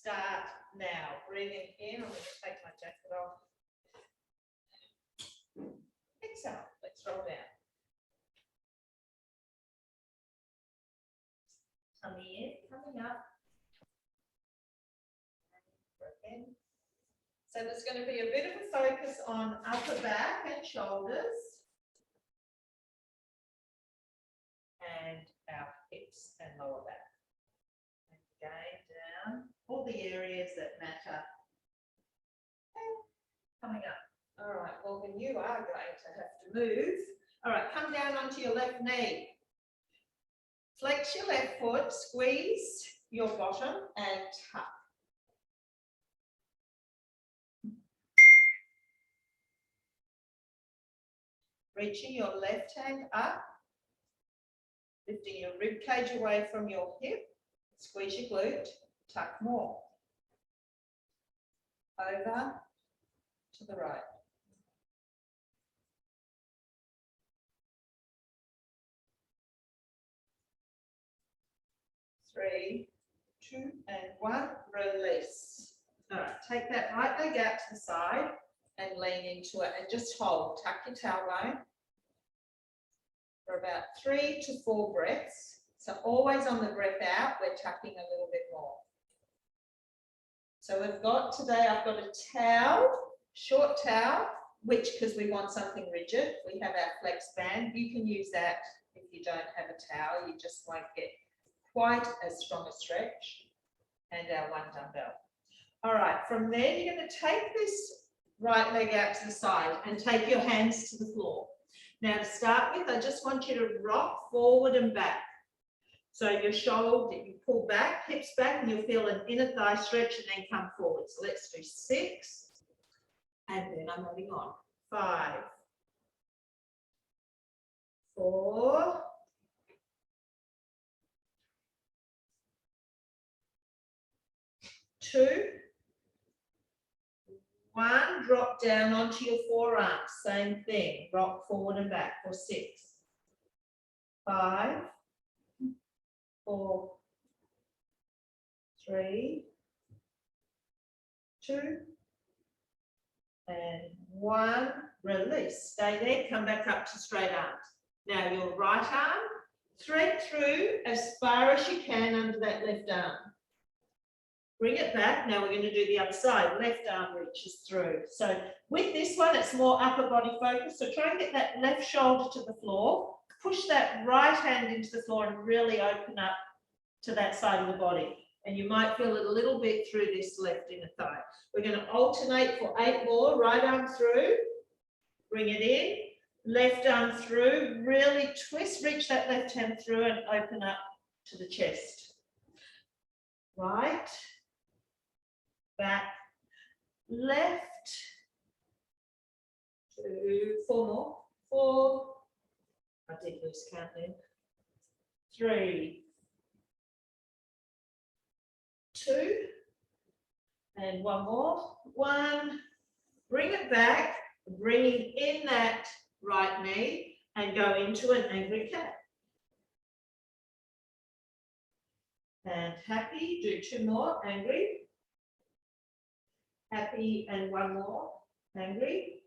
start now. Breathing in. I'm going to take my jacket off. Exhale. Let's roll down. Tummy in, coming up. In. So there's going to be a bit of a focus on upper back and shoulders. And our hips and lower back. And again, down. All the areas that matter. And coming up. All right, Morgan, you are going to have to move. All right, come down onto your left knee. Flex your left foot, squeeze your bottom and tuck. Reaching your left hand up, lifting your rib cage away from your hip, squeeze your glute, tuck more. Over to the right. Three, two, and one, release. All right, take that right leg out to the side and lean into it and just hold. Tuck your tailbone for about 3 to 4 breaths. So always on the breath out, we're tucking a little bit more. So we've got today, I've got a towel, short towel, which because we want something rigid, we have our flex band. You can use that if you don't have a towel, you just won't get quite as strong a stretch, and our one dumbbell. All right, from there, you're going to take this right leg out to the side and take your hands to the floor. Now to start with, I just want you to rock forward and back. So your shoulder, you pull back, hips back, and you'll feel an inner thigh stretch and then come forward. So let's do 6, and then I'm moving on. 5, 4, 2, 1, drop down onto your forearms, same thing, rock forward and back for 6, 5, 4, 3, 2, and 1, release. Stay there, come back up to straight arms. Now your right arm, thread through as far as you can under that left arm. Bring it back. Now we're going to do the other side. Left arm reaches through. So with this one, it's more upper body focus. So try and get that left shoulder to the floor. Push that right hand into the floor and really open up to that side of the body. And you might feel it a little bit through this left inner thigh. We're going to alternate for 8 more. Right arm through. Bring it in. Left arm through. Really twist. Reach that left hand through and open up to the chest. Right. Back, left, 2, 4 more, 4, I did lose count then, 3, 2, and 1 more, 1, bring it back, bringing in that right knee and go into an angry cat. And happy, do 2 more, angry. Happy, and 1 more, angry.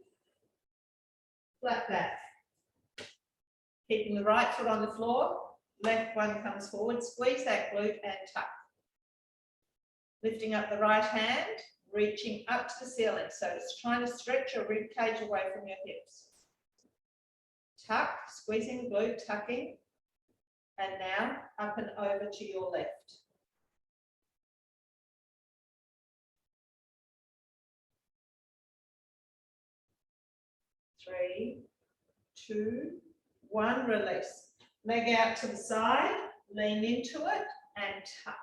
Flat back. Keeping the right foot on the floor, left one comes forward, squeeze that glute and tuck. Lifting up the right hand, reaching up to the ceiling. So it's trying to stretch your rib cage away from your hips. Tuck, squeezing the glute, tucking. And now up and over to your left. 3, 2, 1, release. Leg out to the side, lean into it and tuck.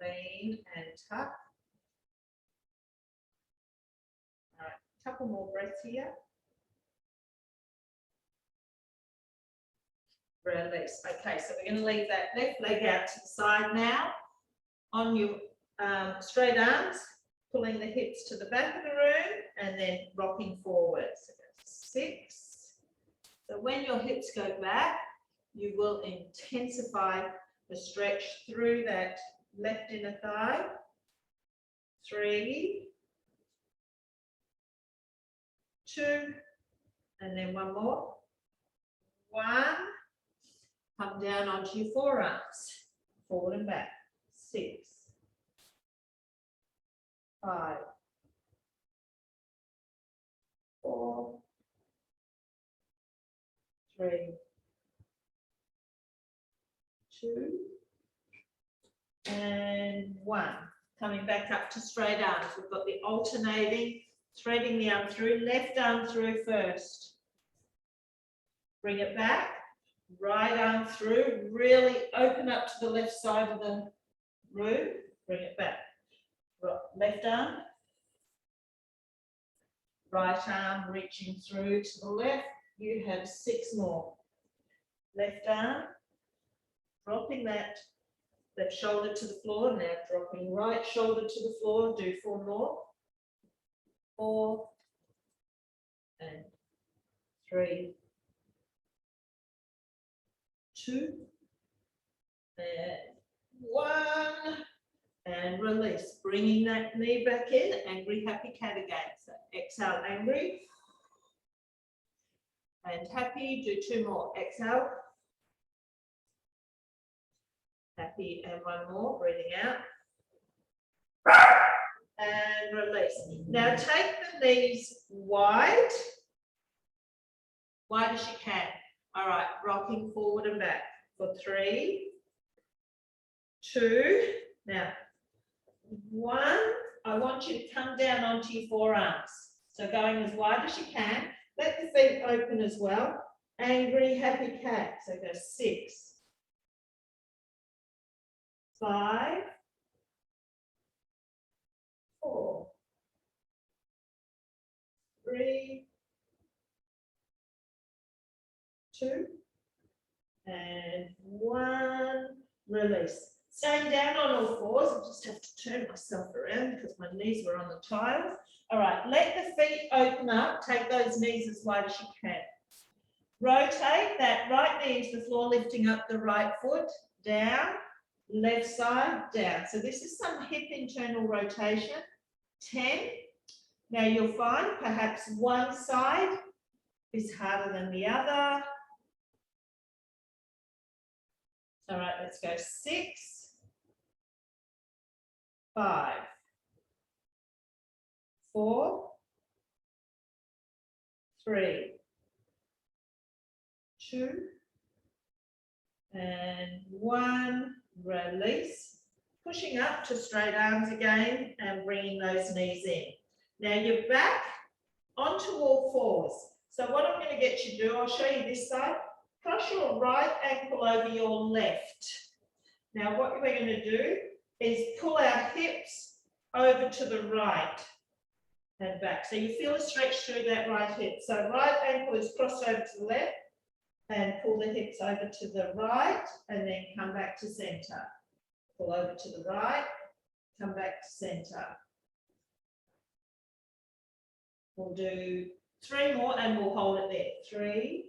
Lean and tuck. All right, a couple more breaths here. Release. Okay, so we're going to leave that left leg out to the side now. On your straight arms, pulling the hips to the back of the room and then rocking forward. So that's 6. So when your hips go back, you will intensify the stretch through that left inner thigh. 3, 2, and then one more. 1, come down onto your forearms, forward and back. 6, 5, 4, 3, 2, and 1. Coming back up to straight arms. We've got the alternating, threading the arm through, left arm through first. Bring it back, right arm through, really open up to the left side of the room, bring it back. Left arm, right arm reaching through to the left. You have 6 more. Left arm, dropping that left shoulder to the floor, now dropping right shoulder to the floor, do 4 more. 4, and 3, 2, and 1, and release. Bringing that knee back in, angry, happy cat again. So exhale, angry, and happy, do 2 more. Exhale, happy, and 1 more, breathing out. And release. Now take the knees wide as you can. All right, rocking forward and back for 3, 2, now 1. I want you to come down onto your forearms. So going as wide as you can. Let the feet open as well. Angry, happy cat. So go 6, 5, 4, 3, 2, and 1. Release. Staying down on all fours. I just have to turn myself around because my knees were on the tiles. All right, let the feet open up. Take those knees as wide as you can. Rotate that right knee into the floor, lifting up the right foot, down, left side, down. So this is some hip internal rotation. 10. Now you'll find perhaps one side is harder than the other. All right, let's go 6, 5, 4, 3, 2, and 1. Release. Pushing up to straight arms again and bringing those knees in. Now you're back onto all fours. So what I'm going to get you to do, I'll show you this side. Cross your right ankle over your left. Now what we're going to do is pull our hips over to the right and back. So you feel a stretch through that right hip. So right ankle is crossed over to the left and pull the hips over to the right and then come back to center. Pull over to the right, come back to center. We'll do 3 more and we'll hold it there. 3,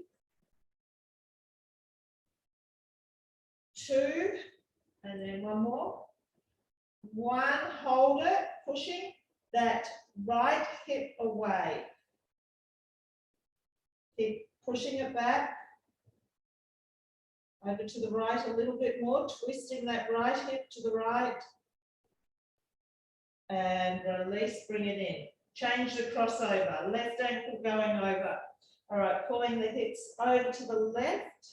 2, and then 1 more. 1, hold it, pushing that right hip away. Keep pushing it back. Over to the right a little bit more, twisting that right hip to the right. And release, bring it in. Change the crossover, left ankle going over. All right, pulling the hips over to the left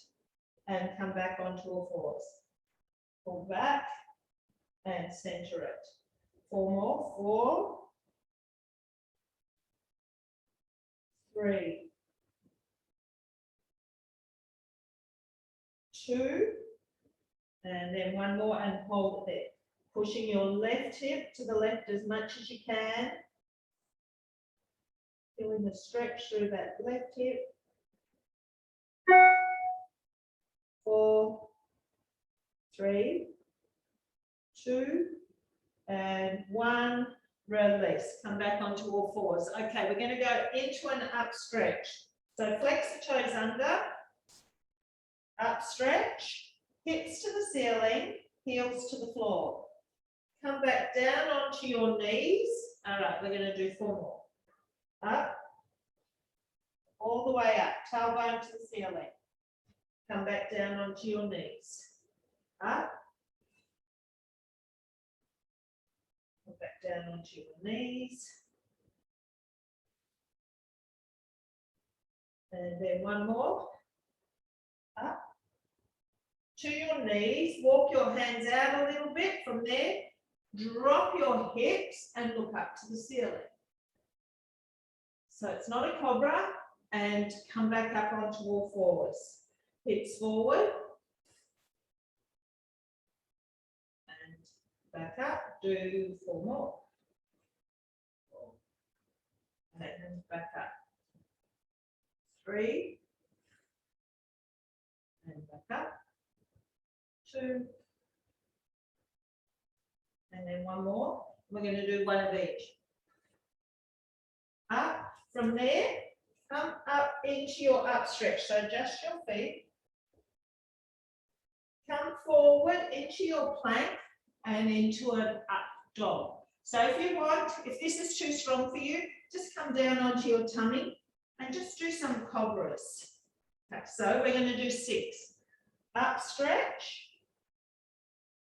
and come back onto all fours. Pull back and center it. 4 more, 4, 3, 2, and then 1 more and hold it there. Pushing your left hip to the left as much as you can. Feeling the stretch through that left hip. 4, 3, 2, and 1. Release. Come back onto all fours. Okay, we're going to go into an up stretch. So flex the toes under. Up stretch, hips to the ceiling, heels to the floor. Come back down onto your knees. All right, we're going to do 4 more. Up, all the way up, tailbone to the ceiling. Come back down onto your knees. Up. Come back down onto your knees. And then 1 more. Up. To your knees. Walk your hands out a little bit from there. Drop your hips and look up to the ceiling. So it's not a cobra, and come back up onto all fours. Hips forward. And back up. Do 4 more. And back up. 3. And back up. 2. And then 1 more. We're going to do 1 of each. Up. From there, come up into your up stretch. So adjust your feet. Come forward into your plank and into an up dog. So if you want, if this is too strong for you, just come down onto your tummy and just do some cobras. Okay, so we're going to do 6. Up stretch.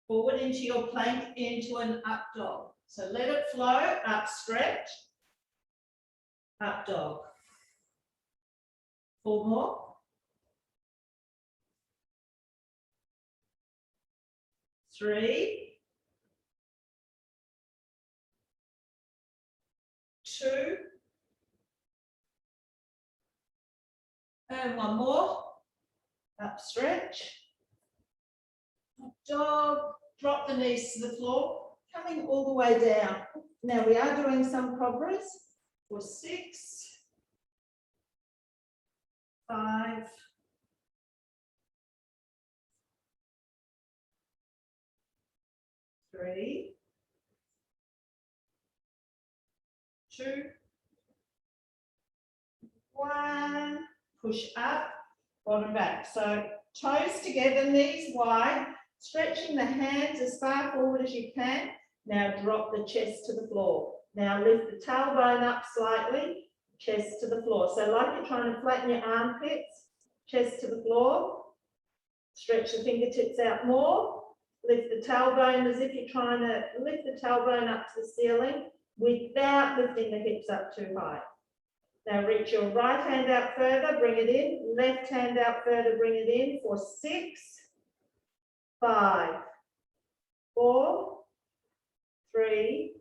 Forward into your plank, into an up dog. So let it flow, up stretch, up dog. 4 more. 3. 2. And 1 more. Up stretch. Up dog. Drop the knees to the floor. Coming all the way down. Now we are doing some cobras for 6. 5. 3. 2. 1. Push up, bottom back. So toes together, knees wide, stretching the hands as far forward as you can. Now drop the chest to the floor. Now lift the tailbone up slightly, chest to the floor. So like you're trying to flatten your armpits, chest to the floor. Stretch the fingertips out more. Lift the tailbone as if you're trying to lift the tailbone up to the ceiling without lifting the hips up too high. Now reach your right hand out further, bring it in. Left hand out further, bring it in for 6, 5, 4, 3,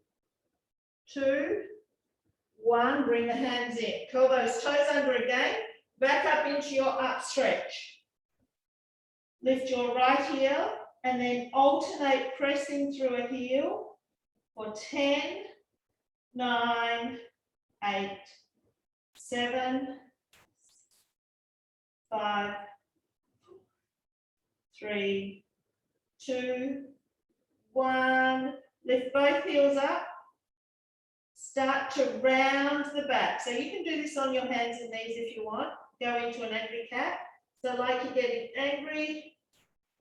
2, 1. Bring the hands in. Curl those toes under again. Back up into your up stretch. Lift your right heel and then alternate pressing through a heel for 10, 9, 8, 7, 5, 3, 2, 1. Lift both heels up. Start to round the back. So you can do this on your hands and knees if you want. Go into an angry cat. So like you're getting angry,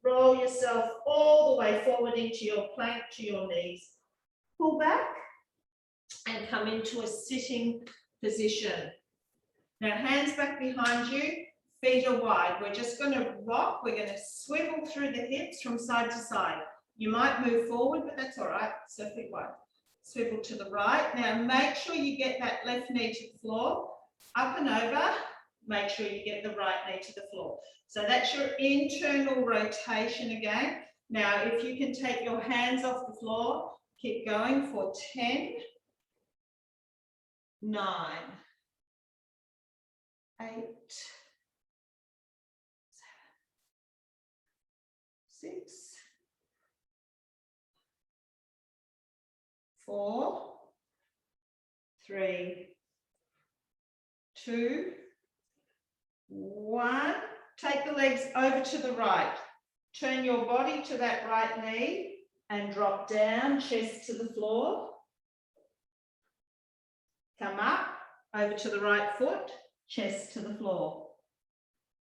roll yourself all the way forward into your plank to your knees. Pull back and come into a sitting position. Now hands back behind you, feet are wide. We're just going to rock. We're going to swivel through the hips from side to side. You might move forward, but that's all right. So feet wide. Swivel to the right. Now make sure you get that left knee to the floor. Up and over. Make sure you get the right knee to the floor. So that's your internal rotation again. Now, if you can take your hands off the floor, keep going for 10, 9, 8, 7, 6, 4, 3, 2, 1. Take the legs over to the right. Turn your body to that right knee and drop down, chest to the floor. Come up, over to the right foot, chest to the floor.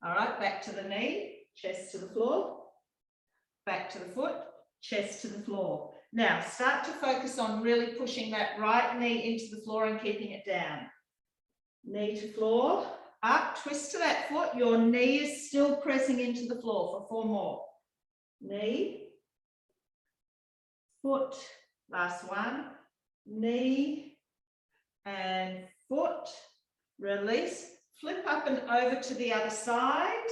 All right, back to the knee, chest to the floor. back to the foot, chest to the floor. Now, start to focus on really pushing that right knee into the floor and keeping it down. Knee to floor, up, twist to that foot. Your knee is still pressing into the floor for 4 more. Knee, foot, last one, knee and foot, release, flip up and over to the other side.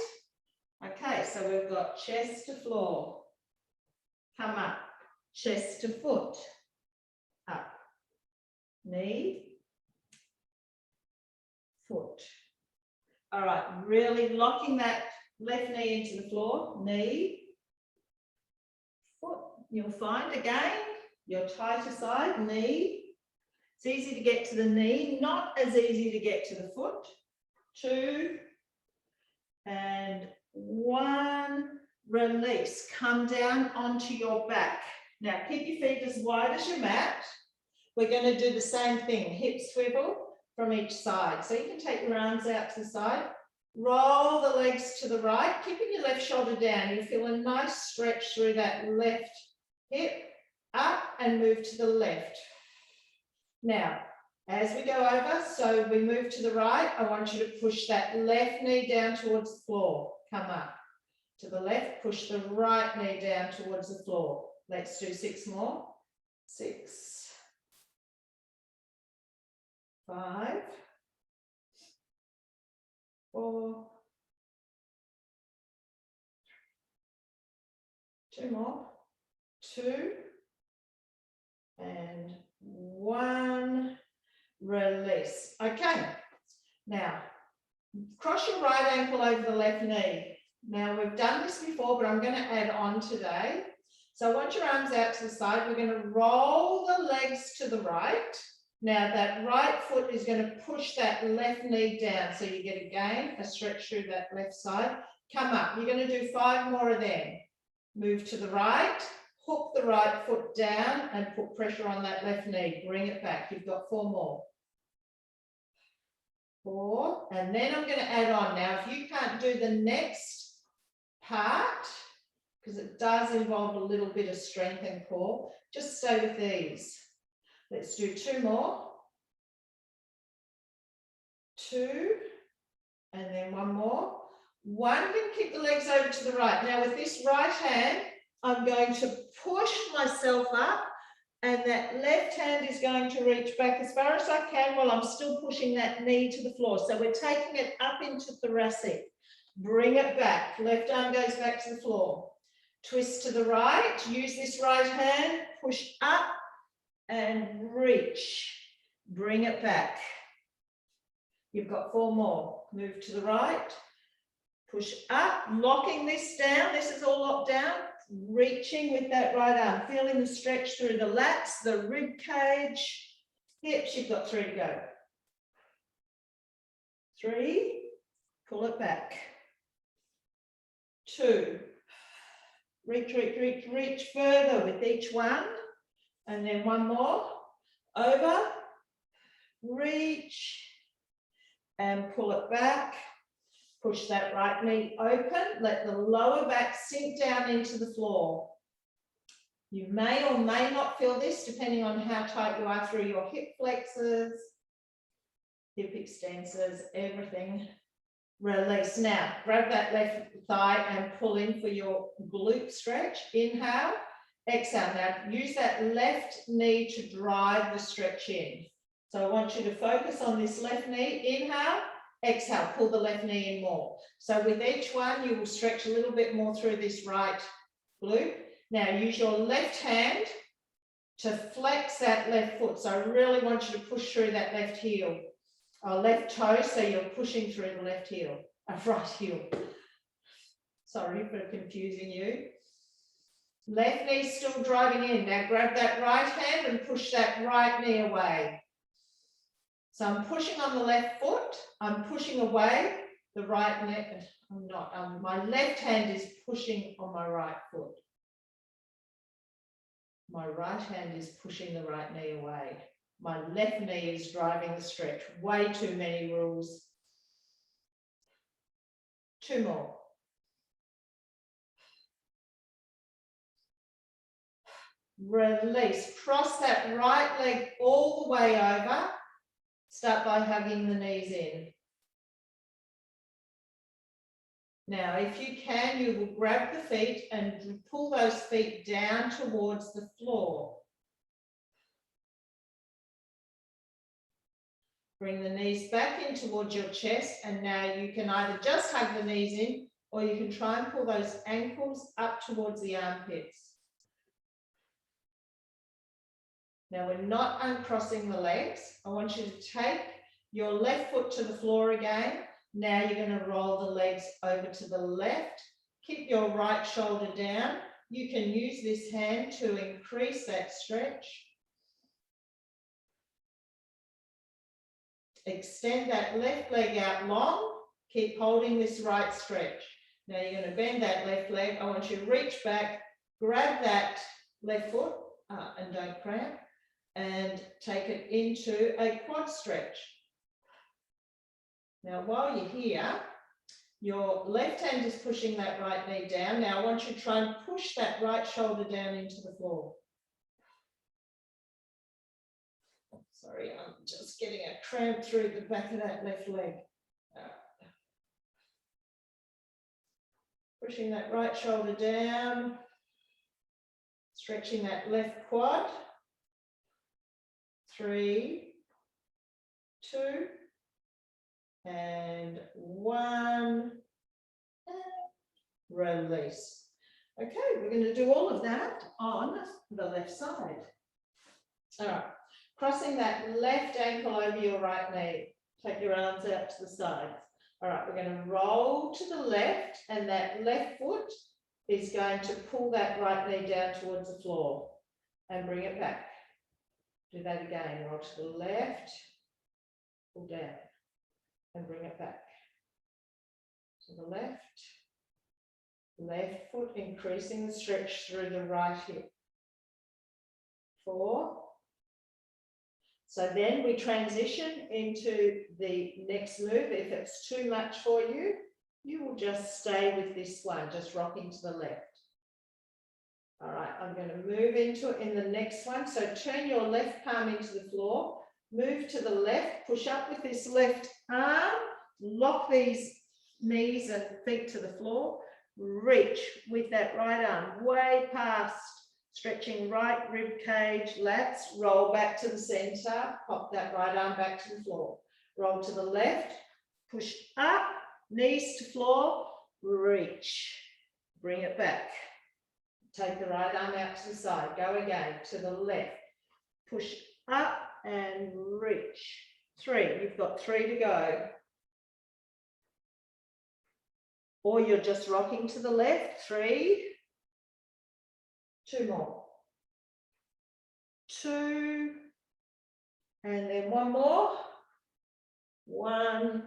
Okay, so we've got chest to floor, come up, chest to foot, up, knee, foot. All right, really locking that left knee into the floor, knee, foot. You'll find again, your tighter side, knee. It's easy to get to the knee, not as easy to get to the foot. 2 and 1, release. Come down onto your back. Now keep your feet as wide as your mat. We're going to do the same thing, hip swivel from each side. So you can take your arms out to the side, roll the legs to the right, keeping your left shoulder down. You feel a nice stretch through that left hip, up and move to the left. Now, as we go over, so we move to the right, I want you to push that left knee down towards the floor. Come up. To the left, push the right knee down towards the floor. Let's do 6 more. 6, 5, 4, 2 more, 2 and 1, release. Okay, now cross your right ankle over the left knee. Now we've done this before, but I'm going to add on today. So I want your arms out to the side. We're going to roll the legs to the right. Now that right foot is going to push that left knee down. So you get again a stretch through that left side. Come up. You're going to do 5 more of them. Move to the right, hook the right foot down and put pressure on that left knee. Bring it back. You've got 4 more. 4, and then I'm going to add on. Now, if you can't do the next part, because it does involve a little bit of strength and core, just stay with these. Let's do 2 more. 2, and then 1 more. 1, can kick the legs over to the right. Now with this right hand, I'm going to push myself up, and that left hand is going to reach back as far as I can while I'm still pushing that knee to the floor. So we're taking it up into thoracic. Bring it back. Left arm goes back to the floor. Twist to the right. Use this right hand. Push up and reach. Bring it back. You've got 4 more. Move to the right. Push up, locking this down. This is all locked down. Reaching with that right arm. Feeling the stretch through the lats, the rib cage, hips. You've got 3 to go. 3. Pull it back. 2. Reach, reach, reach, reach further with each one. And then 1 more. Over. Reach. And pull it back. Push that right knee open. Let the lower back sink down into the floor. You may or may not feel this depending on how tight you are through your hip flexors, hip extensors, everything. Release. Now, grab that left thigh and pull in for your glute stretch. Inhale, exhale. Now, use that left knee to drive the stretch in. So I want you to focus on this left knee. Inhale. Exhale, pull the left knee in more. So with each one, you will stretch a little bit more through this right glute. Now use your left hand to flex that left foot. So I really want you to push through that left heel, or left toe, so you're pushing through the left heel, right heel. Sorry for confusing you. Left knee still driving in. Now grab that right hand and push that right knee away. So I'm pushing on the left foot, I'm pushing away the right knee. I'm not, my left hand is pushing on my right foot. My right hand is pushing the right knee away. My left knee is driving the stretch. Way too many rules. 2 more. release. Cross that right leg all the way over. Start by hugging the knees in. Now, if you can, you will grab the feet and pull those feet down towards the floor. Bring the knees back in towards your chest, and now you can either just hug the knees in, or you can try and pull those ankles up towards the armpits. Now we're not uncrossing the legs. I want you to take your left foot to the floor again. Now you're going to roll the legs over to the left. Keep your right shoulder down. You can use this hand to increase that stretch. Extend that left leg out long. Keep holding this right stretch. Now you're going to bend that left leg. I want you to reach back, grab that left foot, and don't cramp, and take it into a quad stretch. Now while you're here, your left hand is pushing that right knee down. Now I want you to try and push that right shoulder down into the floor. Sorry, I'm just getting a cramp through the back of that left leg. Pushing that right shoulder down, stretching that left quad. 3, 2, and 1, and release. Okay, we're going to do all of that on the left side. All right, crossing that left ankle over your right knee. Take your arms out to the sides. All right, we're going to roll to the left, and that left foot is going to pull that right knee down towards the floor and bring it back. Do that again. Roll to the left, pull down, and bring it back. To the left, left foot increasing the stretch through the right hip. 4. So then we transition into the next move. If it's too much for you, you will just stay with this one, just rocking to the left. All right, I'm going to move into it in the next one. So turn your left palm into the floor, move to the left, push up with this left arm, lock these knees and feet to the floor, reach with that right arm way past, stretching right rib cage, lats, roll back to the center, pop that right arm back to the floor, roll to the left, push up, knees to floor, reach, bring it back. Take the right arm out to the side. Go again to the left. Push up and reach. 3. You've got 3 to go. Or you're just rocking to the left. 3. 2 more. 2. And then 1 more. 1.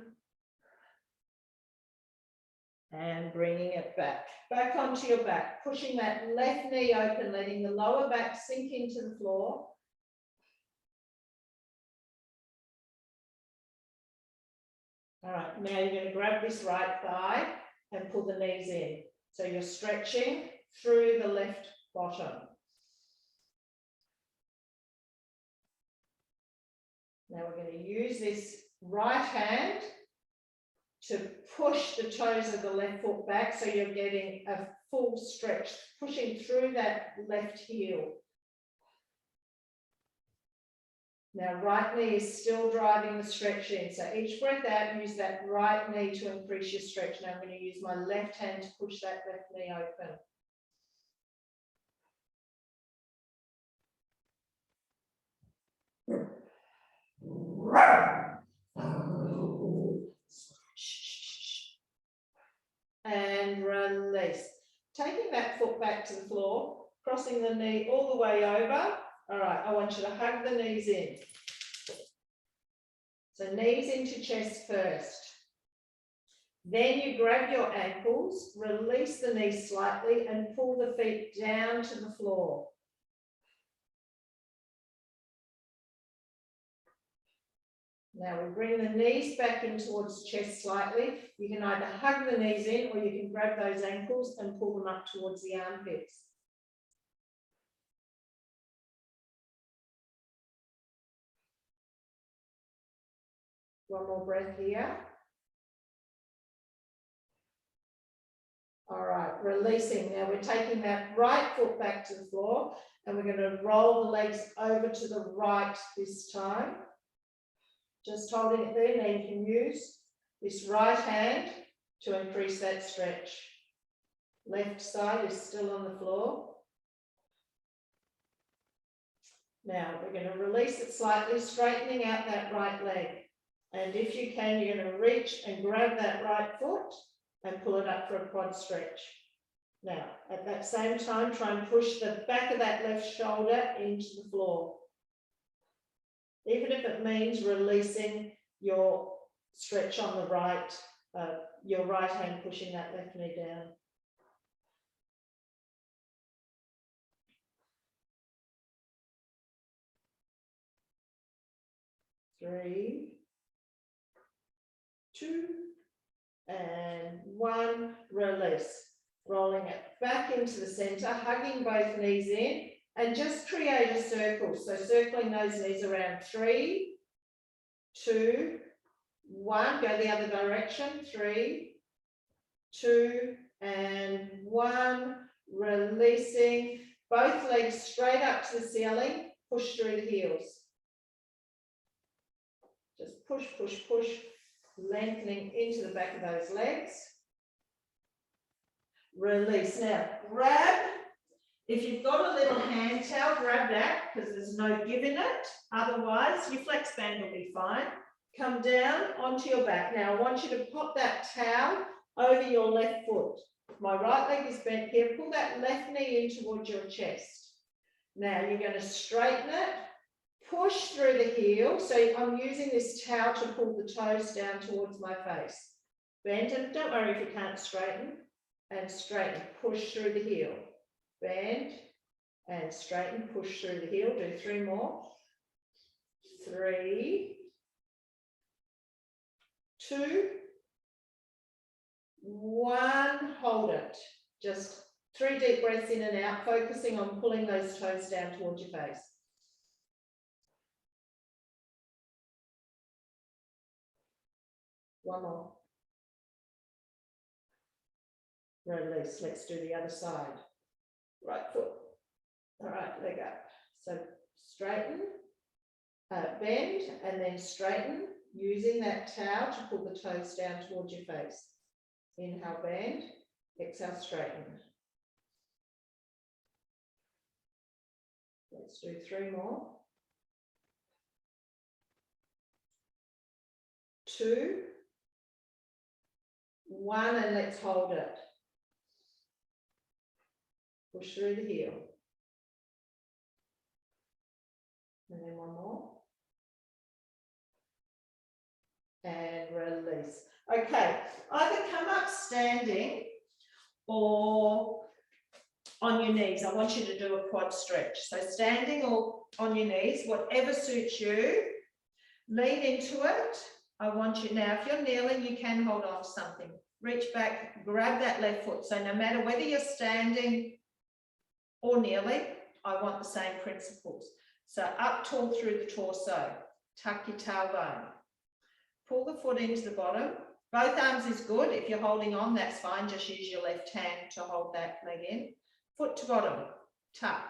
And bringing it back. Back onto your back, pushing that left knee open, letting the lower back sink into the floor. All right, now you're going to grab this right thigh and pull the knees in. So you're stretching through the left bottom. Now we're going to use this right hand to push the toes of the left foot back so you're getting a full stretch, pushing through that left heel. Now right knee is still driving the stretch in. So each breath out, use that right knee to increase your stretch. Now I'm going to use my left hand to push that left knee open. And release. Taking that foot back to the floor, crossing the knee all the way over. All right, I want you to hug the knees in. So knees into chest first. Then you grab your ankles, release the knees slightly and pull the feet down to the floor. Now we bring the knees back in towards the chest slightly. You can either hug the knees in or you can grab those ankles and pull them up towards the armpits. One more breath here. All right, releasing. Now we're taking that right foot back to the floor and we're going to roll the legs over to the right this time. Just holding it there. Now you can use this right hand to increase that stretch. Left side is still on the floor. Now we're going to release it slightly, straightening out that right leg. And if you can, you're going to reach and grab that right foot and pull it up for a quad stretch. Now, at that same time, try and push the back of that left shoulder into the floor. Even if it means releasing your stretch on the right, your right hand pushing that left knee down. Three, two, and one, release. Rolling it back into the center, hugging both knees in, and just create a circle. So circling those knees around. 3, 2, 1. Go the other direction. 3, 2, and 1. Releasing. Both legs straight up to the ceiling. Push through the heels. Just push, push, push. Lengthening into the back of those legs. Release. Now, grab. If you've got a little hand towel, grab that because there's no give in it. Otherwise, your flex band will be fine. Come down onto your back. Now, I want you to pop that towel over your left foot. My right leg is bent here. Pull that left knee in towards your chest. Now, you're going to straighten it. Push through the heel. So I'm using this towel to pull the toes down towards my face. Bend, and don't worry if you can't straighten. And straighten, push through the heel. Bend and straighten, push through the heel. Do 3 more. 3, 2, 1. Hold it. Just 3 deep breaths in and out, focusing on pulling those toes down towards your face. One more. Release. Let's do the other side. Right foot. All right, leg up. So straighten, bend, and then straighten, using that towel to pull the toes down towards your face. Inhale, bend. Exhale, straighten. Let's do 3 more. 2, 1, and let's hold it. Push through the heel. And then 1 more. And release. Okay, either come up standing or on your knees. I want you to do a quad stretch. So standing or on your knees, whatever suits you. Lean into it. I want you, now if you're kneeling, you can hold on to something. Reach back, grab that left foot. So no matter whether you're standing or kneeling, I want the same principles. So up tall through the torso, tuck your tailbone. Pull the foot into the bottom. Both arms is good. If you're holding on, that's fine. Just use your left hand to hold that leg in. Foot to bottom, tuck.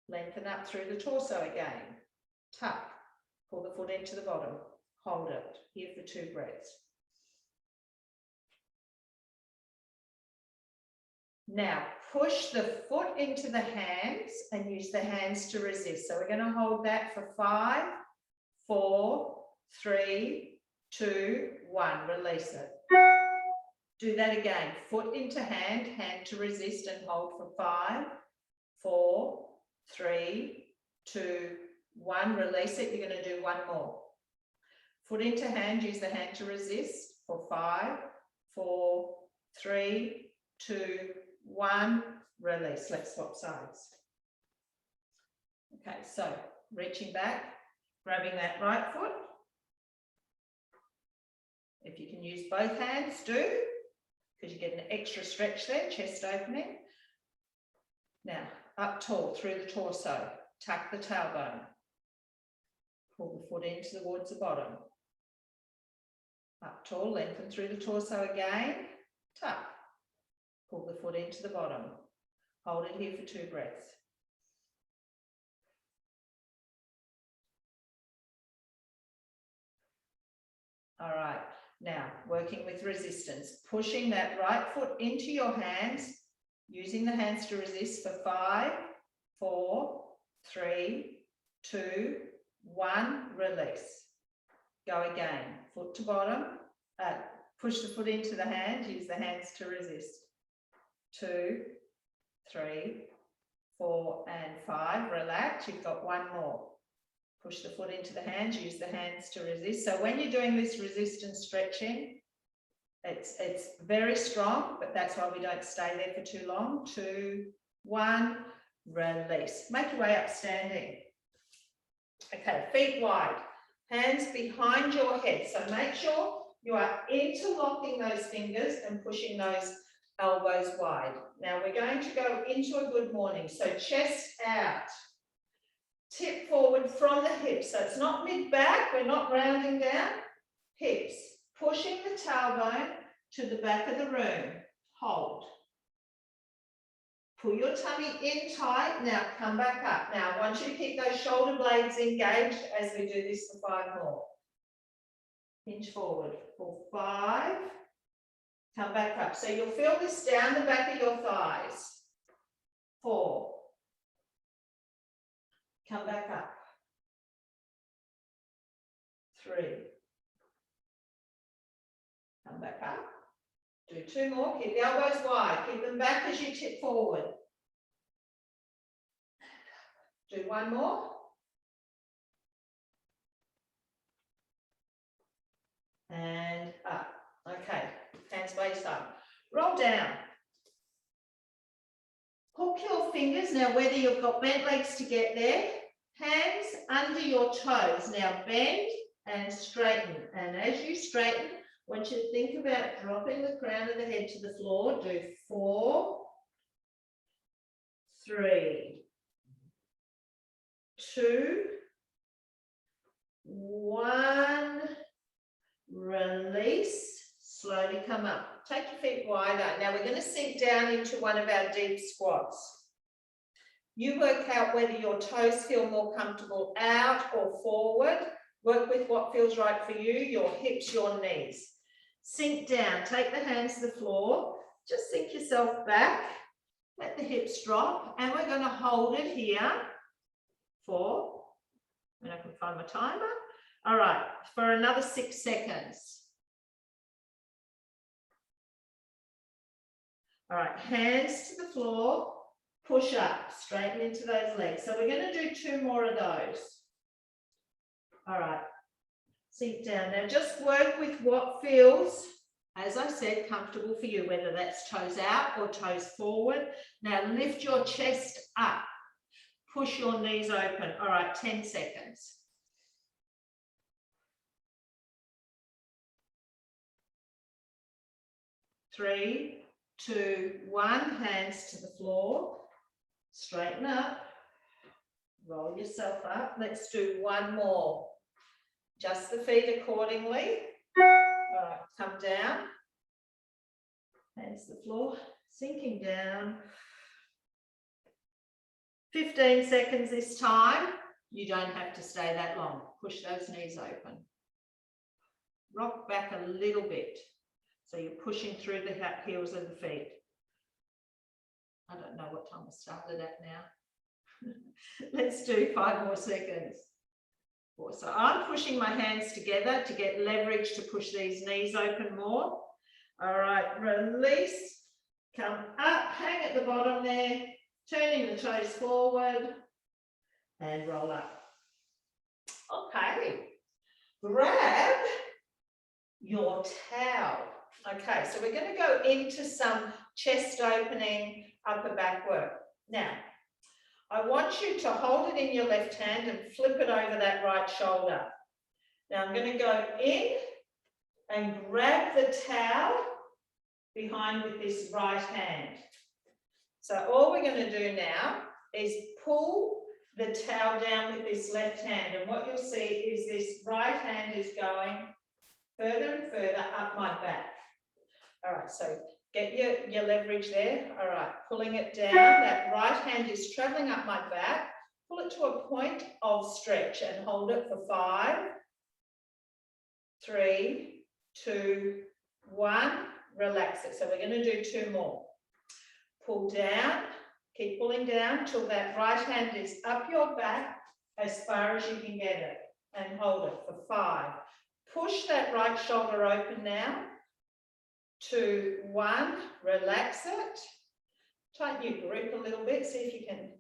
Lengthen up through the torso again. Tuck. Pull the foot into the bottom. Hold it. Here for 2 breaths. Now, push the foot into the hands and use the hands to resist. So we're going to hold that for 5, 4, 3, 2, 1. Release it. Do that again. Foot into hand, hand to resist and hold for 5, 4, 3, 2, 1. Release it. You're going to do 1 more. Foot into hand, use the hand to resist for 5, 4, 3, 2, 1. Release. Let's swap sides. Okay, so reaching back, grabbing that right foot. If you can use both hands, do, because you get an extra stretch there, chest opening. Now, up tall through the torso, tuck the tailbone. Pull the foot in towards the bottom. Up tall, lengthen through the torso again. Tuck. Pull the foot into the bottom. Hold it here for 2 breaths. All right, now working with resistance, pushing that right foot into your hands, using the hands to resist for 5, 4, 3, 2, 1, release. Go again, foot to bottom, push the foot into the hand, use the hands to resist. 2, 3, 4, and 5, relax, you've got 1 more. Push the foot into the hands, use the hands to resist. So when you're doing this resistance stretching, it's very strong, but that's why we don't stay there for too long. 2, 1, release. Make your way up standing. Okay, feet wide, hands behind your head. So make sure you are interlocking those fingers and pushing those elbows wide. Now we're going to go into a good morning. So chest out. Tip forward from the hips. So it's not mid-back, we're not rounding down. Hips, pushing the tailbone to the back of the room. Hold. Pull your tummy in tight. Now come back up. Now I want you to keep those shoulder blades engaged as we do this for 5 more. Hinge forward for 5. Come back up. So you'll feel this down the back of your thighs. 4. Come back up. 3. Come back up. Do 2 more. Keep the elbows wide. Keep them back as you tip forward. Do 1 more. And up. Okay. Hands waist up. Roll down. Hook your fingers. Now, whether you've got bent legs to get there, hands under your toes. Now, bend and straighten. And as you straighten, I want you to think about dropping the crown of the head to the floor. Do 4, 3, 2, 1. Release. Slowly come up. Take your feet wider. Now we're going to sink down into one of our deep squats. You work out whether your toes feel more comfortable out or forward. Work with what feels right for you, your hips, your knees. Sink down. Take the hands to the floor. Just sink yourself back. Let the hips drop. And we're going to hold it here for, and I can find my timer. All right, for another 6 seconds. All right, hands to the floor, push up, straighten into those legs. So we're going to do 2 more of those. All right, sink down. Now just work with what feels, as I said, comfortable for you, whether that's toes out or toes forward. Now lift your chest up, push your knees open. All right, 10 seconds. 3, 2, 1, hands to the floor, straighten up, roll yourself up. Let's do 1 more. Adjust the feet accordingly. All right, come down, hands to the floor, sinking down. 15 seconds this time. You don't have to stay that long. Push those knees open. Rock back a little bit. So you're pushing through the heels of the feet. I don't know what time I started at now. Let's do 5 more seconds. 4. So I'm pushing my hands together to get leverage to push these knees open more. All right, release. Come up, hang at the bottom there, turning the toes forward and roll up. Okay, grab your towel. Okay, so we're going to go into some chest opening, upper back work. Now, I want you to hold it in your left hand and flip it over that right shoulder. Now I'm going to go in and grab the towel behind with this right hand. So all we're going to do now is pull the towel down with this left hand. And what you'll see is this right hand is going further and further up my back. All right, so get your leverage there. All right, pulling it down. That right hand is traveling up my back. Pull it to a point of stretch and hold it for 5, 3, 2, 1. Relax it. So we're going to do 2 more. Pull down. Keep pulling down till that right hand is up your back as far as you can get it. And hold it for 5. Push that right shoulder open now. 2, 1. Relax it. Tighten your grip a little bit. See if you can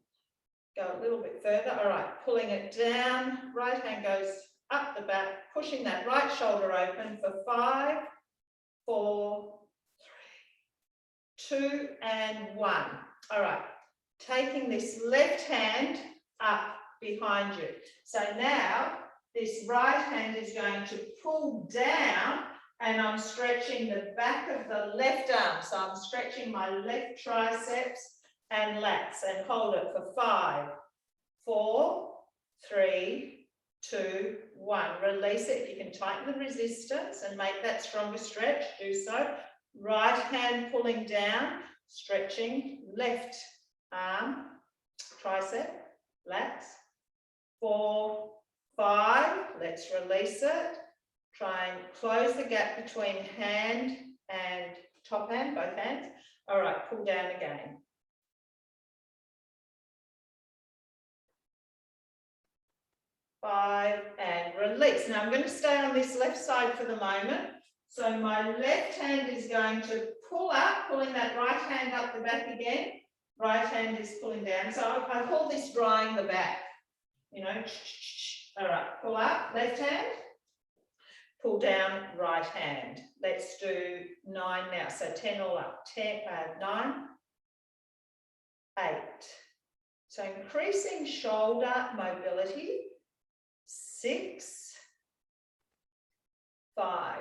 go a little bit further. All right, pulling it down. Right hand goes up the back, pushing that right shoulder open for 5, 4, 3, 2, and 1. All right, taking this left hand up behind you. So now this right hand is going to pull down and I'm stretching the back of the left arm. So I'm stretching my left triceps and lats and hold it for 5, 4, 3, 2, 1. Release it. If you can tighten the resistance and make that stronger stretch, do so. Right hand pulling down, stretching left arm, tricep, lats. 4, 5. Let's release it. Try and close the gap between hand and top hand, both hands. All right, pull down again. 5 and release. Now I'm going to stay on this left side for the moment. So my left hand is going to pull up, pulling that right hand up the back again. Right hand is pulling down. So I call this drying the back. You know, all right, pull up, left hand. Pull down, right hand. Let's do 9 now. So 10 all up. 9, 8. So increasing shoulder mobility. 6, 5,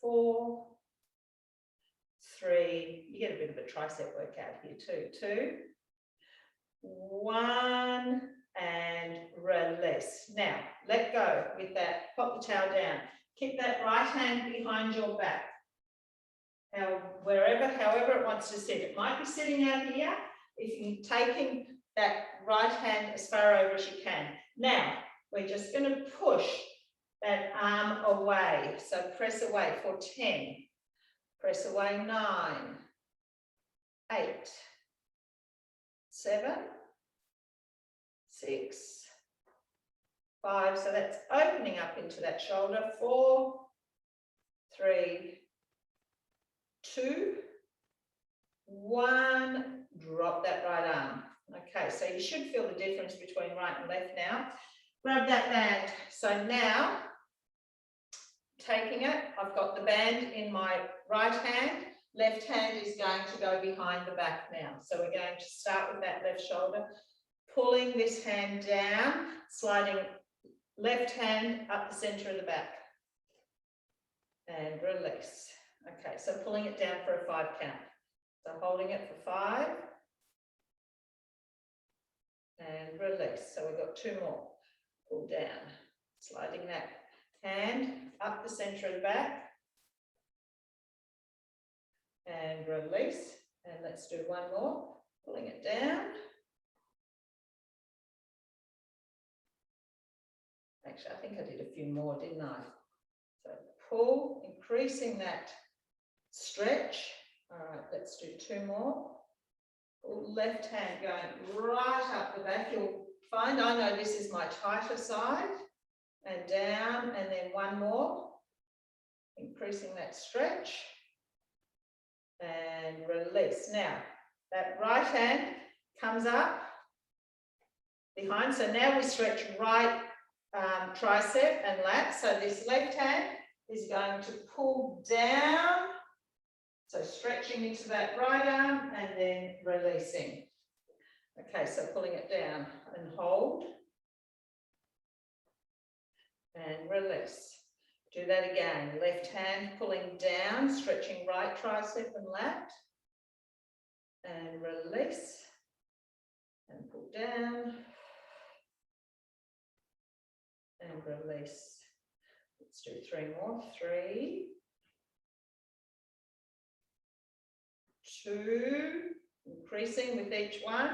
4, 3. You get a bit of a tricep workout here too. 2, 1, and release. Now, let go with that. Pop the towel down. Keep that right hand behind your back. However it wants to sit. It might be sitting out here. If you're taking that right hand as far over as you can. Now, we're just going to push that arm away. So press away for 10. Press away 9, 8, 7, 6, 5. So that's opening up into that shoulder. 4, 3, 2, 1. Drop that right arm. Okay, so you should feel the difference between right and left now. Grab that band. So now, taking it, I've got the band in my right hand. Left hand is going to go behind the back now. So we're going to start with that left shoulder. Pulling this hand down, sliding left hand up the center of the back. And release. Okay, so pulling it down for a 5 count. So holding it for 5. And release. So we've got 2 more. Pull down. Sliding that hand up the center of the back. And release. And let's do 1 more. Pulling it down. Actually, I think I did a few more, didn't I? So pull, increasing that stretch. All right, let's do 2 more. Pull left hand going right up the back. You'll find, I know this is my tighter side. And down, and then 1 more. Increasing that stretch. And release. Now, that right hand comes up behind. So now we stretch right tricep and lat. So this left hand is going to pull down. So stretching into that right arm and then releasing. Okay, so pulling it down and hold. And release. Do that again. Left hand pulling down, stretching right tricep and lat. And release. And pull down. And release. Let's do 3 more. 3, 2, increasing with each one.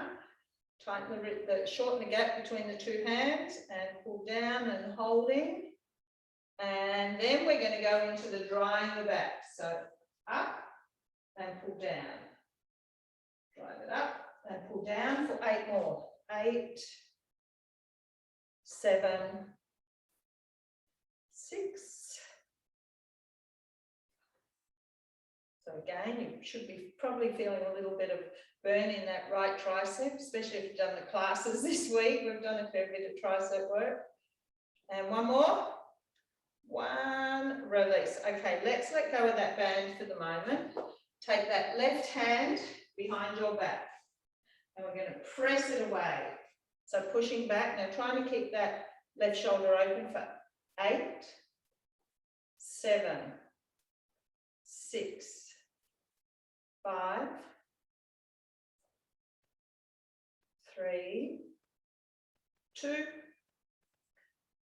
Tighten shorten the gap between the two hands and pull down and holding. And then we're going to go into the drying the back. So up and pull down. Drive it up and pull down for 8 more. 8, 7, 6. So again, you should be probably feeling a little bit of burn in that right tricep, especially if you've done the classes this week. We've done a fair bit of tricep work. And 1 more. 1, release. Okay, let's let go of that band for the moment. Take that left hand behind your back. And we're going to press it away. So pushing back. Now trying to keep that left shoulder open for 8, 7, 6, 5, 3, 2,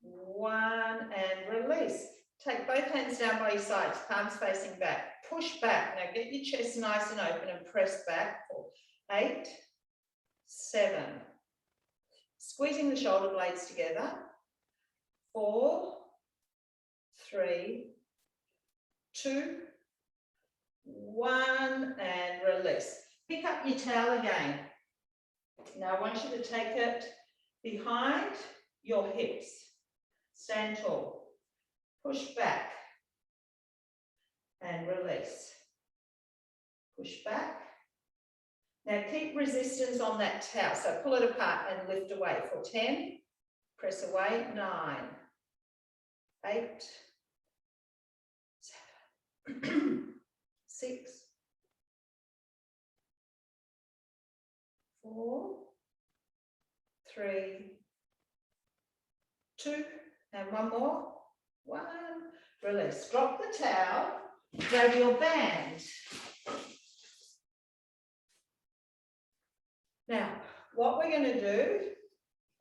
1, and release. Take both hands down by your sides, palms facing back. Push back. Now get your chest nice and open and press back for 8, 7. Squeezing the shoulder blades together. 4, 3, 2, 1, and release. Pick up your towel again. Now I want you to take it behind your hips. Stand tall. Push back and release. Push back. Now keep resistance on that towel. So pull it apart and lift away for 10. Press away. 9, 8, 7, 6, 4, 3, 2, and 1 more. 1, release. Drop the towel, grab your band. Now, what we're going to do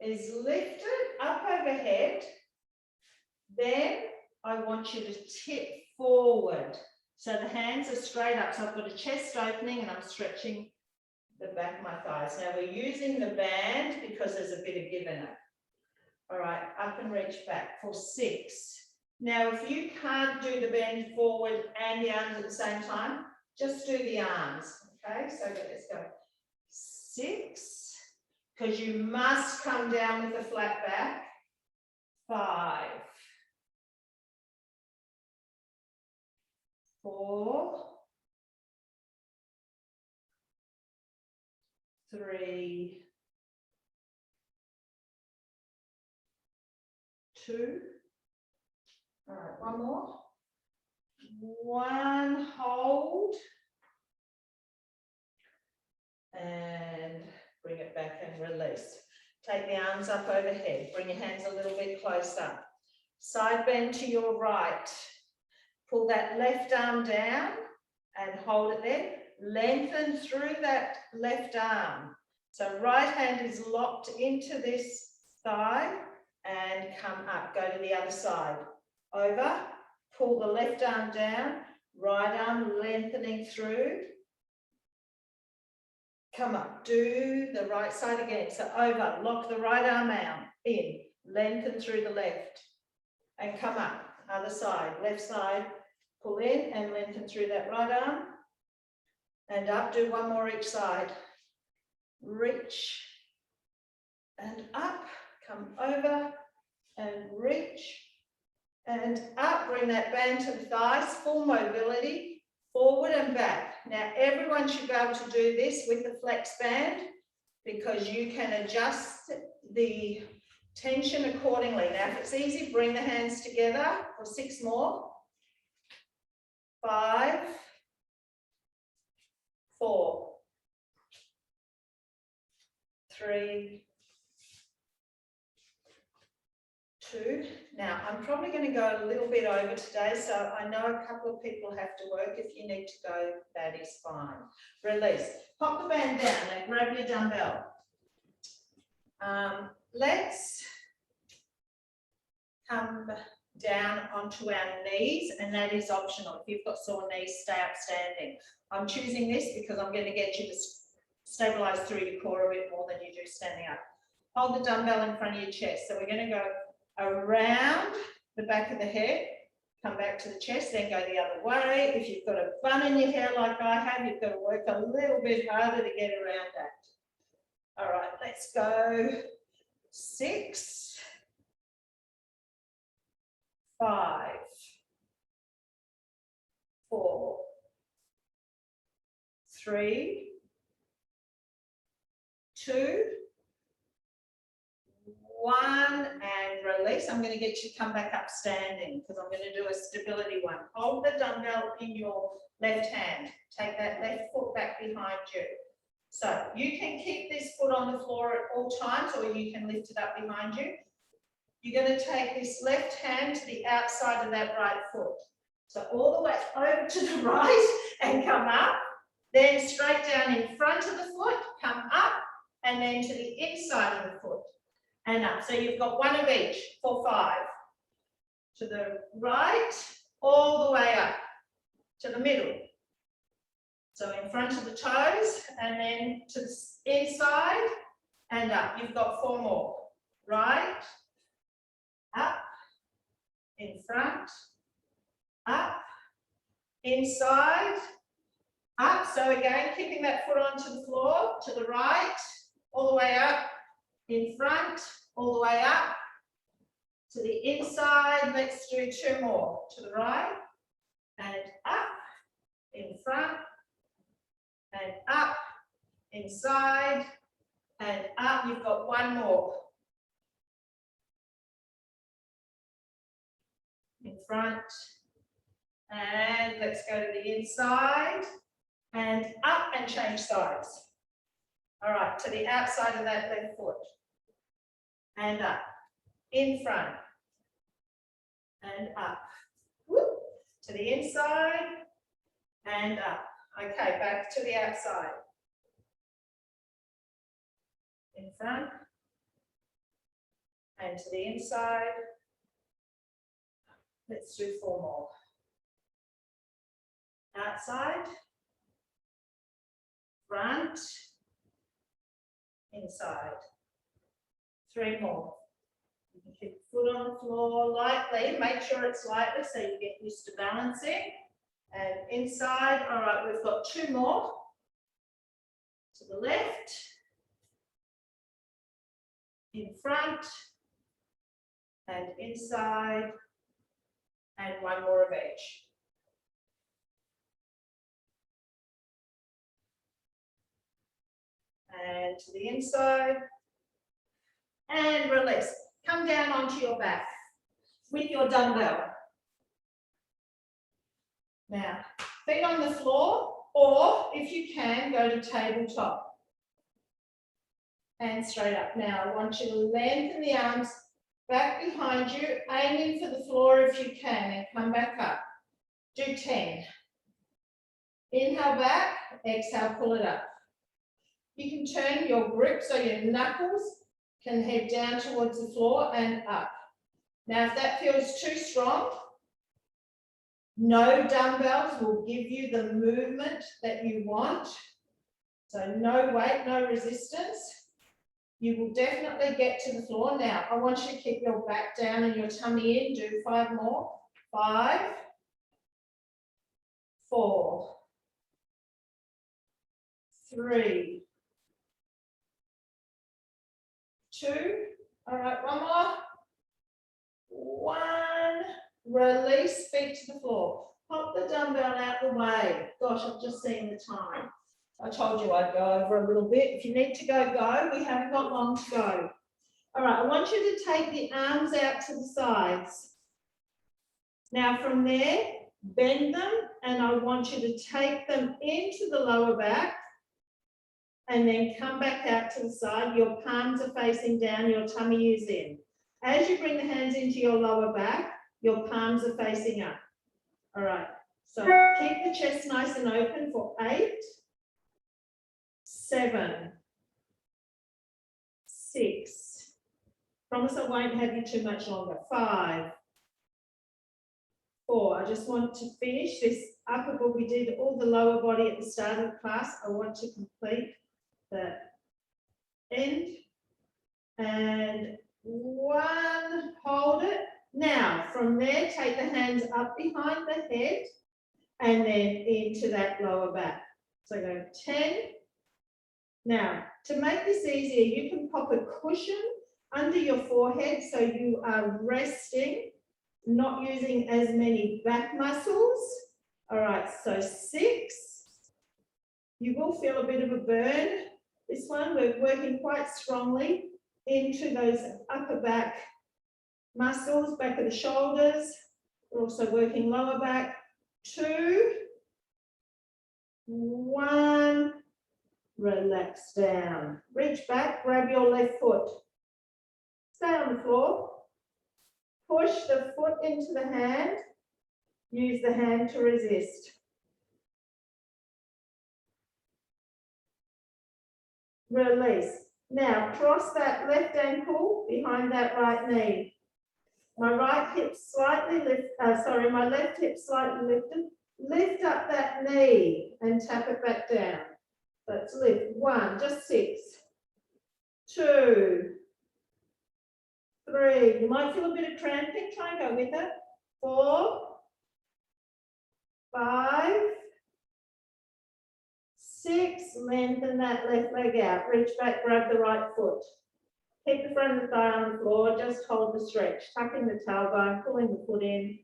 is lift it up overhead. Then I want you to tip forward. So the hands are straight up. So I've got a chest opening and I'm stretching the back of my thighs. Now we're using the band because there's a bit of give in it. All right, up and reach back for 6. Now, if you can't do the bend forward and the arms at the same time, just do the arms. Okay, so let's go. 6, because you must come down with a flat back. 5, 4, 3, 2. All right, 1 more. 1, hold. And bring it back and release. Take the arms up overhead. Bring your hands a little bit closer. Side bend to your right. Pull that left arm down and hold it there. Lengthen through that left arm. So right hand is locked into this thigh and come up. Go to the other side. Over. Pull the left arm down. Right arm lengthening through. Come up, do the right side again. So over, lock the right arm out, in, lengthen through the left, and come up, other side, left side, pull in and lengthen through that right arm, and up, do 1 more each side. Reach, and up, come over, and reach, and up, bring that band to the thighs, full mobility, forward and back. Now, everyone should be able to do this with the flex band because you can adjust the tension accordingly. Now, if it's easy, bring the hands together for 6 more. 5, 4, 3, 2. Now, I'm probably going to go a little bit over today, so I know a couple of people have to work. If you need to go, that is fine. Release. Pop the band down and grab your dumbbell. Let's come down onto our knees, and that is optional. If you've got sore knees, stay up standing. I'm choosing this because I'm going to get you to stabilize through your core a bit more than you do standing up. Hold the dumbbell in front of your chest. So we're going to go around the back of the head, come back to the chest, then go the other way. If you've got a bun in your hair like I have, you've got to work a little bit harder to get around that. All right, let's go. 6, 5, 4, 3, 2, 1, and release. I'm going to get you to come back up standing because I'm going to do a stability one. Hold the dumbbell in your left hand. Take that left foot back behind you. So you can keep this foot on the floor at all times, or you can lift it up behind you. You're going to take this left hand to the outside of that right foot. So all the way over to the right and come up, then straight down in front of the foot, come up, and then to the inside of the foot and up. So you've got one of each for 5. To the right, all the way up to the middle. So in front of the toes and then to the inside and up. You've got 4 more. Right, up, in front, up, inside, up. So again, keeping that foot onto the floor, to the right, all the way up, in front, all the way up, to the inside. Let's do 2 more. To the right, and up, in front, and up, inside, and up. You've got 1 more. In front, and let's go to the inside, and up, and change sides. All right, to the outside of that left foot, and up, in front, and up. Whoop. To the inside, and up. Okay, back to the outside. In front, and to the inside. Let's do 4 more. Outside, front, inside. 3 more. You can keep the foot on the floor lightly. Make sure it's lightly so you get used to balancing. And inside. All right, we've got 2 more. To the left, in front, and inside. And 1 more of each. And to the inside. And release. Come down onto your back with your dumbbell. Now, feet on the floor, or if you can, go to tabletop. And straight up. Now, I want you to lengthen the arms back behind you, aiming for the floor if you can, and come back up. Do 10. Inhale back, exhale, pull it up. You can turn your grip so your knuckles can head down towards the floor and up. Now, if that feels too strong, no dumbbells will give you the movement that you want. So no weight, no resistance. You will definitely get to the floor. Now, I want you to keep your back down and your tummy in. Do 5 more. 5, 4, 3, 2. All right, 1 more. 1. Release, feet to the floor. Pop the dumbbell out the way. Gosh, I've just seen the time. I told you I'd go over a little bit. If you need to go, go. We haven't got long to go. All right, I want you to take the arms out to the sides. Now from there, bend them, and I want you to take them into the lower back and then come back out to the side. Your palms are facing down, your tummy is in. As you bring the hands into your lower back, your palms are facing up. All right, so keep the chest nice and open for 8, 7, 6. Promise I won't have you too much longer. 5, 4. I just want to finish this upper body. We did all the lower body at the start of the class. I want to complete the end. And 1, hold it. Now, from there, take the hands up behind the head and then into that lower back. So go 10. Now, to make this easier, you can pop a cushion under your forehead so you are resting, not using as many back muscles. All right, so 6. You will feel a bit of a burn. This one, we're working quite strongly into those upper back muscles, back of the shoulders. We're also working lower back. 2, 1, relax down. Reach back, grab your left foot. Stay on the floor. Push the foot into the hand. Use the hand to resist. Release. Now cross that left ankle behind that right knee. My right hip slightly lift, my left hip slightly lifted. Lift up that knee and tap it back down. Let's lift. 1, just 6. 2, 3. You might feel a bit of cramping. Try and go with it. 4, 5, 6. Lengthen that left leg out. Reach back, grab the right foot. Keep the front of the thigh on the floor. Just hold the stretch. Tucking the tailbone, pulling the foot in.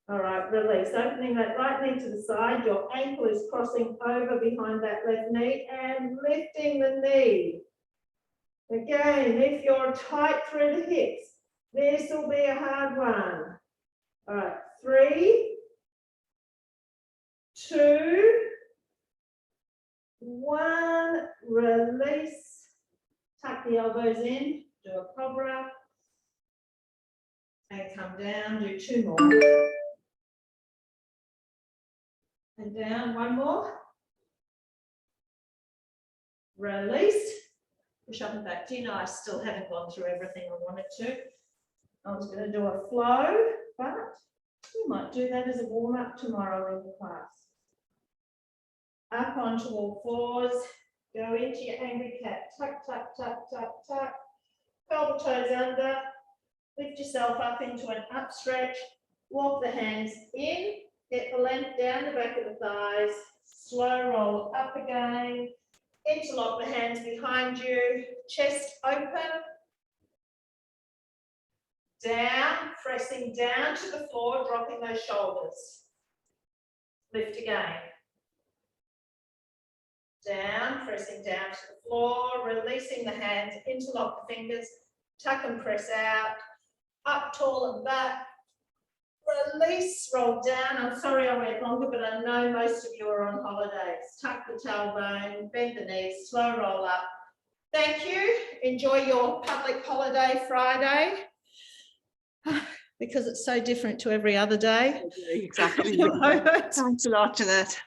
All right, release. Opening that right knee to the side. Your ankle is crossing over behind that left knee and lifting the knee. Again, if you're tight through the hips, this will be a hard one. All right, 3, 2, 1, release. Tuck the elbows in, do a cobra. And come down, do 2 more. And down, 1 more. Release. Push up and back. Do you know I still haven't gone through everything I wanted to? I was going to do a flow, but we might do that as a warm-up tomorrow in the class. Up onto all 4s. Go into your angry cat. Tuck, tuck, tuck, tuck, tuck. Curl the toes under. Lift yourself up into an up stretch. Walk the hands in. Get the length down the back of the thighs. Slow roll up again. Interlock the hands behind you. Chest open. Down, pressing down to the floor, dropping those shoulders. Lift again. Down, pressing down to the floor, releasing the hands, interlock the fingers, tuck and press out. Up tall and back. Release, roll down. I'm sorry I went longer, but I know most of you are on holidays. Tuck the tailbone, bend the knees, slow roll up. Thank you. Enjoy your public holiday Friday because it's so different to every other day. Exactly. Thanks a lot, Jeanette.